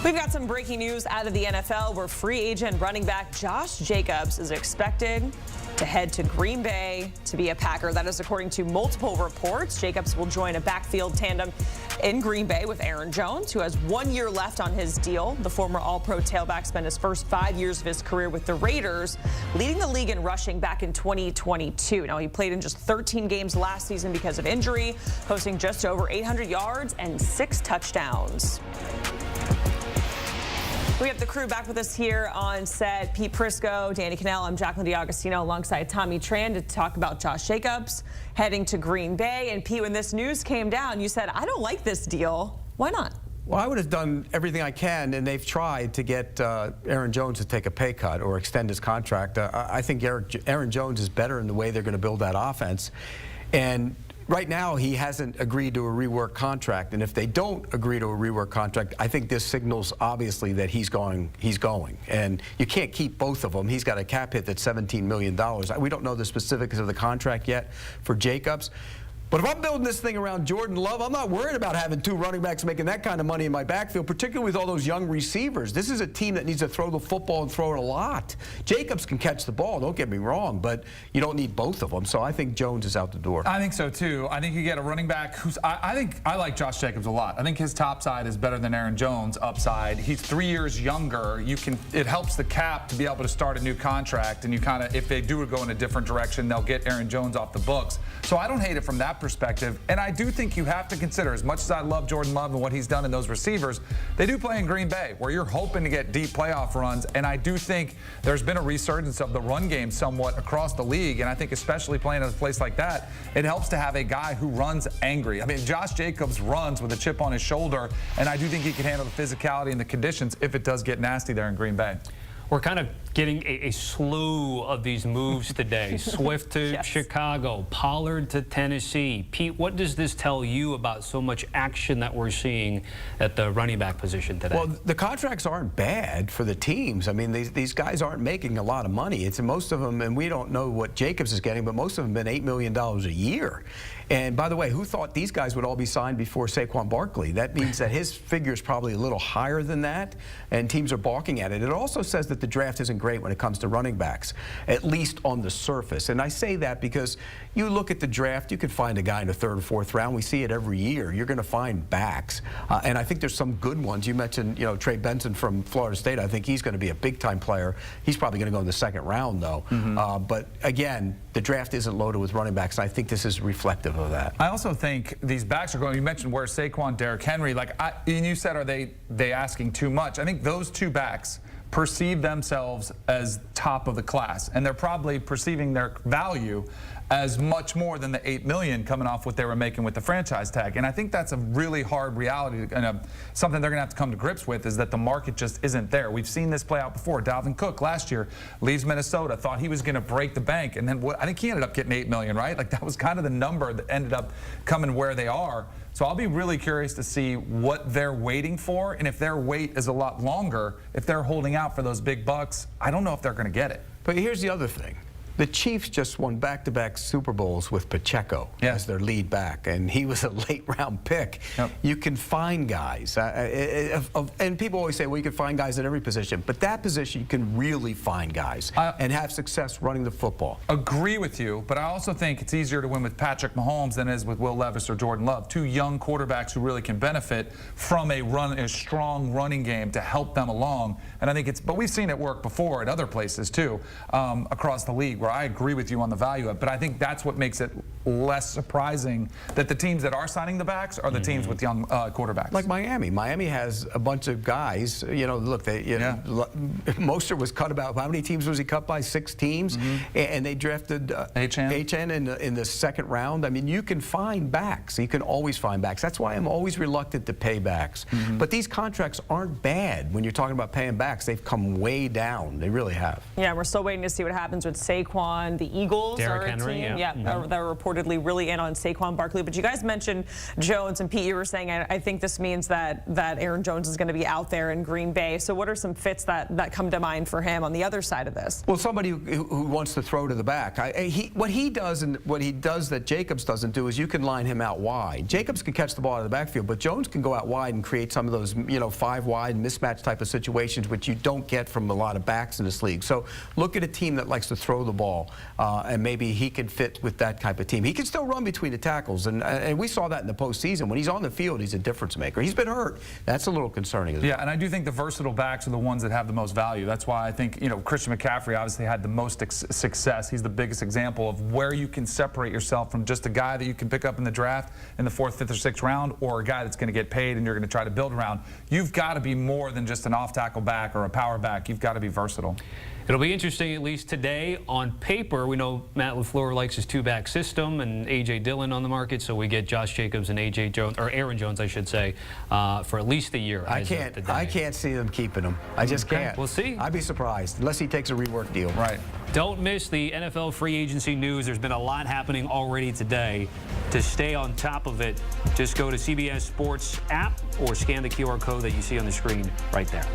We've got some breaking news out of the NFL where free agent running back Josh Jacobs is expected to head to Green Bay to be a Packer. That is according to multiple reports. Jacobs will join a backfield tandem in Green Bay with Aaron Jones, who has 1 year left on his deal. The former All-Pro tailback spent his first 5 years of his career with the Raiders, leading the league in rushing back in 2022. Now, he played in just 13 games last season because of injury, posting just over 800 yards and 6 touchdowns. We have the crew back with us here on set. Pete Prisco, Danny Kanell, I'm Jacqueline D'Agostino alongside Tommy Tran to talk about Josh Jacobs heading to Green Bay. And Pete, when this news came down, you said, I don't like this deal. Why not? Well, I would have done everything I can, and they've tried to get Aaron Jones to take a pay cut or extend his contract. I think Aaron Jones is better in the way they're going to build that offense. And right now, he hasn't agreed to a rework contract, and if they don't agree to a rework contract, I think this signals obviously that he's going. And you can't keep both of them. He's got a cap hit that's $17 million. We don't know the specifics of the contract yet for Jacobs. But if I'm building this thing around Jordan Love, I'm not worried about having 2 running backs making that kind of money in my backfield, particularly with all those young receivers. This is a team that needs to throw the football and throw it a lot. Jacobs can catch the ball, don't get me wrong, but you don't need both of them. So I think Jones is out the door. I think so, too. I think you get a running back who's – I like Josh Jacobs a lot. I think his top side is better than Aaron Jones' upside. He's 3 years younger. It helps the cap to be able to start a new contract, and you kind of – if they do go in a different direction, they'll get Aaron Jones off the books. So I don't hate it from that perspective. And I do think you have to consider, as much as I love Jordan Love and what he's done in those receivers, they do play in Green Bay, where you're hoping to get deep playoff runs. And I do think there's been a resurgence of the run game somewhat across the league. And I think especially playing at a place like that, it helps to have a guy who runs angry. I mean, Josh Jacobs runs with a chip on his shoulder, and I do think he can handle the physicality and the conditions if it does get nasty there in Green Bay. We're kind of getting a slew of these moves today. Swift to Yes. Chicago, Pollard to Tennessee. Pete, what does this tell you about so much action that we're seeing at the running back position today? Well, the contracts aren't bad for the teams. I mean, these guys aren't making a lot of money. It's most of them, and we don't know what Jacobs is getting, but most of them have been $8 million a year. And by the way, who thought these guys would all be signed before Saquon Barkley? That means that his figure is probably a little higher than that, and teams are balking at it. It also says that the draft isn't great when it comes to running backs, at least on the surface. And I say that because you look at the draft, you can find a guy in the 3rd or 4th round. We see it every year. You're going to find backs. And I think there's some good ones. You mentioned, Trey Benson from Florida State. I think he's going to be a big-time player. He's probably going to go in the 2nd round, though. But again, the draft isn't loaded with running backs, and I think this is reflective of that. I also think these backs are going. You mentioned where Saquon, Derrick Henry. And you said, are they asking too much? I think those 2 backs perceive themselves as top of the class, and they're probably perceiving their value as much more than the $8 million coming off what they were making with the franchise tag. And I think that's a really hard reality, and something they're going to have to come to grips with, is that the market just isn't there. We've seen this play out before. Dalvin Cook last year leaves Minnesota, thought he was going to break the bank, and then I think he ended up getting $8 million, right? Like, that was kind of the number that ended up coming where they are. So I'll be really curious to see what they're waiting for, and if their wait is a lot longer, if they're holding out for those big bucks, I don't know if they're going to get it. But here's the other thing. The Chiefs just won back-to-back Super Bowls with Pacheco as their lead back, and he was a late-round pick. Yep. You can find guys, and people always say, well, you can find guys at every position, but that position you can really find guys and have success running the football. Agree with you, but I also think it's easier to win with Patrick Mahomes than it is with Will Levis or Jordan Love, 2 young quarterbacks who really can benefit from a strong running game to help them along. And I think but we've seen it work before at other places too, across the league, where I agree with you on the value of it, but I think that's what makes it less surprising that the teams that are signing the backs are the teams with young quarterbacks. Like Miami. Miami has a bunch of guys. Look, Mostert was cut about, how many teams was he cut by? 6 teams, and they drafted HN in the 2nd round. I mean, you can find backs. You can always find backs. That's why I'm always reluctant to pay backs. But these contracts aren't bad when you're talking about paying backs. They've come way down. They really have. Yeah, we're still waiting to see what happens with Saquon. The Eagles Derrick are a Henry, team. yeah. That report reportedly really in on Saquon Barkley. But you guys mentioned Jones, and Pete, you were saying I think this means that Aaron Jones is going to be out there in Green Bay. So what are some fits that come to mind for him on the other side of this? Well, somebody who wants to throw to the back. What he does and what he does that Jacobs doesn't do is you can line him out wide. Jacobs can catch the ball out of the backfield, but Jones can go out wide and create some of those, 5 wide mismatch type of situations which you don't get from a lot of backs in this league. So look at a team that likes to throw the ball, and maybe he can fit with that type of team. He can still run between the tackles, and we saw that in the postseason. When he's on the field, he's a difference maker. He's been hurt. That's a little concerning as well. Yeah, and I do think the versatile backs are the ones that have the most value. That's why I think, Christian McCaffrey obviously had the most success. He's the biggest example of where you can separate yourself from just a guy that you can pick up in the draft in the 4th, 5th, or 6th round, or a guy that's going to get paid and you're going to try to build around. You've got to be more than just an off-tackle back or a power back. You've got to be versatile. It'll be interesting, at least today. On paper, we know Matt LaFleur likes his 2-back system and A.J. Dillon on the market, so we get Josh Jacobs and A.J. Jones, or Aaron Jones, I should say, for at least a year. I can't see them keeping him. I just can't. We'll see. I'd be surprised, unless he takes a rework deal. Right. Don't miss the NFL free agency news. There's been a lot happening already today. To stay on top of it, just go to CBS Sports app or scan the QR code that you see on the screen right there.